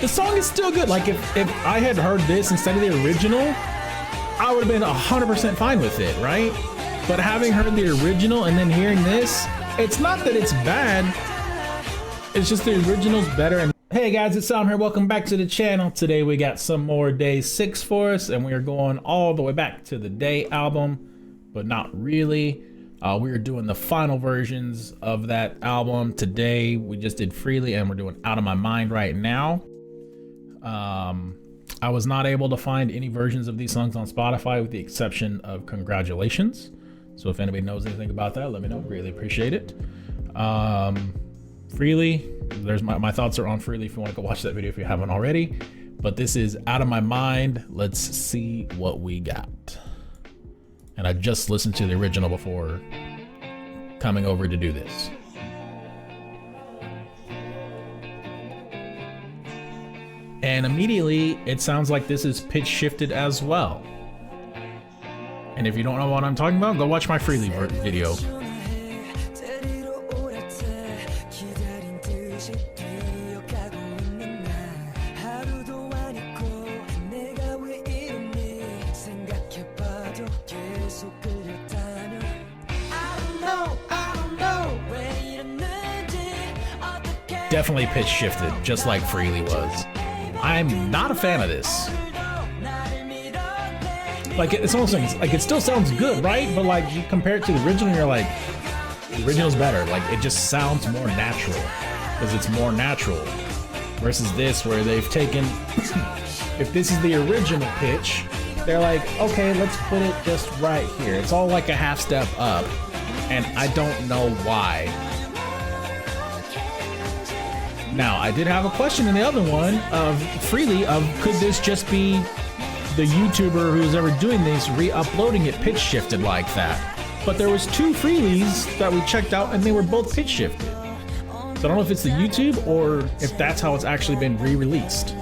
The song is still good. Like if I had heard this instead of the original, I would have been 100% fine with it, right? But having heard the original and then hearing this, it's not that it's bad. It's just the original's better. And hey guys, it's Sam here. Welcome back to the channel. Today we got some more Day 6 for us, and we are going all the way back to the Day album, but not really. We are doing the final versions of that album today. We just did Freely, and we're doing Out of My Mind right now. I was not able to find any versions of these songs on Spotify with the exception of Congratulations. So if anybody knows anything about that, let me know. Really appreciate it. Freely, there's my thoughts are on Freely if you want to go watch that video if you haven't already. But this is Out of My Mind. Let's see what we got. And I just listened to the original before coming over to do this. And immediately it sounds like this is pitch shifted as well. And if you don't know what I'm talking about, go watch my Freely video. Definitely pitch shifted, just like Freely was. I'm not a fan of this. Like it's almost like it still sounds good, right? But like you compare it to the original, you're like, the original's better. Like it just sounds more natural because it's more natural. Versus this, where they've taken, if this is the original pitch, they're like, okay, let's put it just right here. It's all like a half step up, and I don't know why. Now, I did have a question in the other one of Freely of could this just be the YouTuber who's ever doing these re-uploading it pitch shifted like that? But there was two Freelies that we checked out and they were both pitch shifted. So I don't know if it's the YouTube or if that's how it's actually been re-released.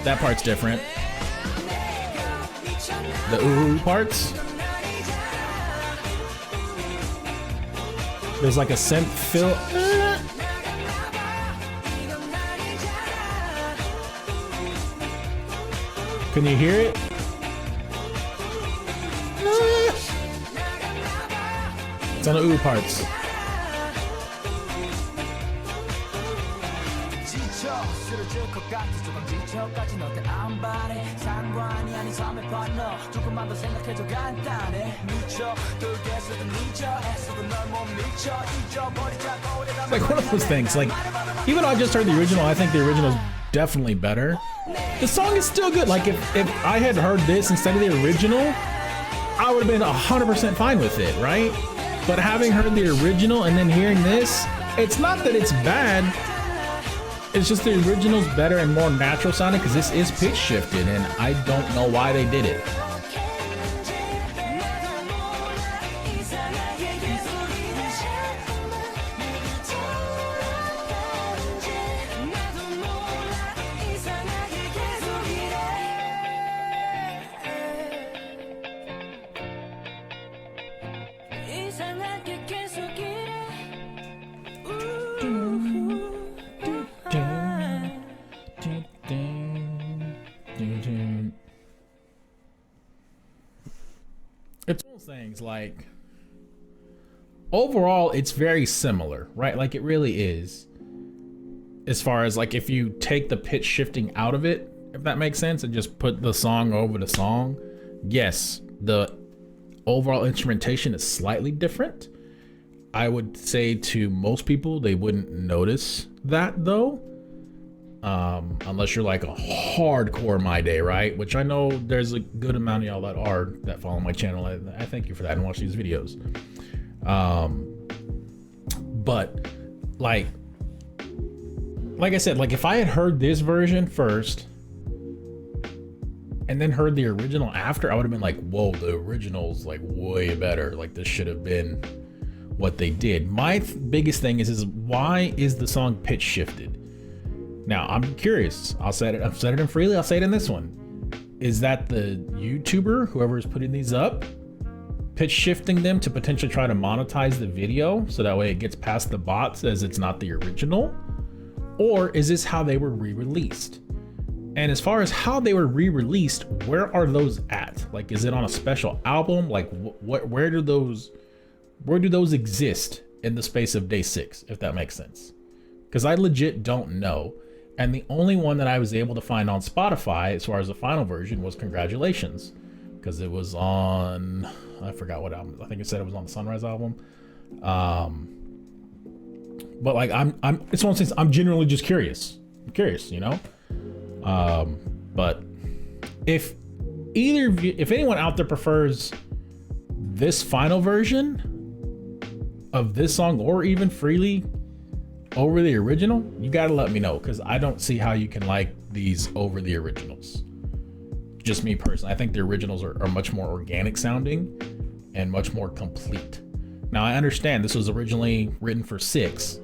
That part's different. The ooh parts. There's like a synth fill. Can you hear it? It's on the ooh parts. Like one of those things, like even though I just heard the original, I think the original is definitely better. The song is still good. Like if I had heard this instead of the original, I would have been 100% fine with it, right? But having heard the original and then hearing this, it's not that it's bad. It's just the original's better and more natural sounding because this is pitch shifted and I don't know why they did it. It's one of those things like overall it's very similar, right? Like it really is, as far as like if you take the pitch shifting out of it, if that makes sense, and just put the song over the song. Yes, the overall instrumentation is slightly different. I would say to most people they wouldn't notice that though. Unless you're like a hardcore My Day, right? Which I know there's a good amount of y'all that follow my channel. I thank you for that and watch these videos. But like like I said, like if I had heard this version first and then heard the original after, I would have been like, whoa, the original's like way better. Like this should have been what they did. My biggest thing is why is the song pitch shifted? Now I'm curious. I've said it in Freely. I'll say it in this one. Is that the YouTuber, whoever is putting these up, pitch shifting them to potentially try to monetize the video so that way it gets past the bots as it's not the original? Or is this how they were re-released? And as far as how they were re-released, where are those at? Like, is it on a special album? Like, where do those exist in the space of Day6, if that makes sense? Because I legit don't know. And the only one that I was able to find on Spotify, as far as the final version, was Congratulations, because it was on, I forgot what album. I think it said it was on the Sunrise album. But like, it's one of those things. I'm genuinely just curious. I'm curious, you know. But if either of you, if anyone out there prefers this final version of this song or even Freely over the original, you gotta let me know, because I don't see how you can like these over the originals. Just me personally, I think the originals are much more organic sounding and much more complete. Now I understand this was originally written for 6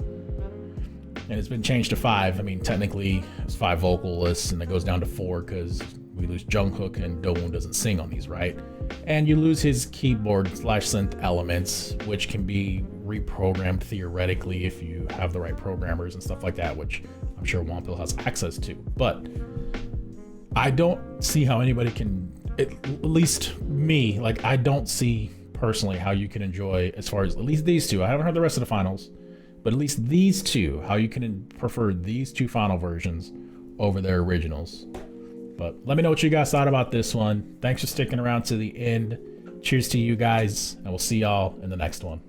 and it's been changed to 5. I mean, technically it's 5 vocalists and it goes down to 4 because we lose Jungkook and Dowoon doesn't sing on these, right? And you lose his keyboard / synth elements, which can be reprogrammed theoretically if you have the right programmers and stuff like that, which I'm sure Wonpil has access to. But I don't see how anybody can, at least me, like I don't see personally how you can enjoy, as far as at least these two. I haven't heard the rest of the finals, but at least these two, how you can prefer these 2 final versions over their originals. But let me know what you guys thought about this one. Thanks for sticking around to the end. Cheers to you guys, and we'll see y'all in the next one.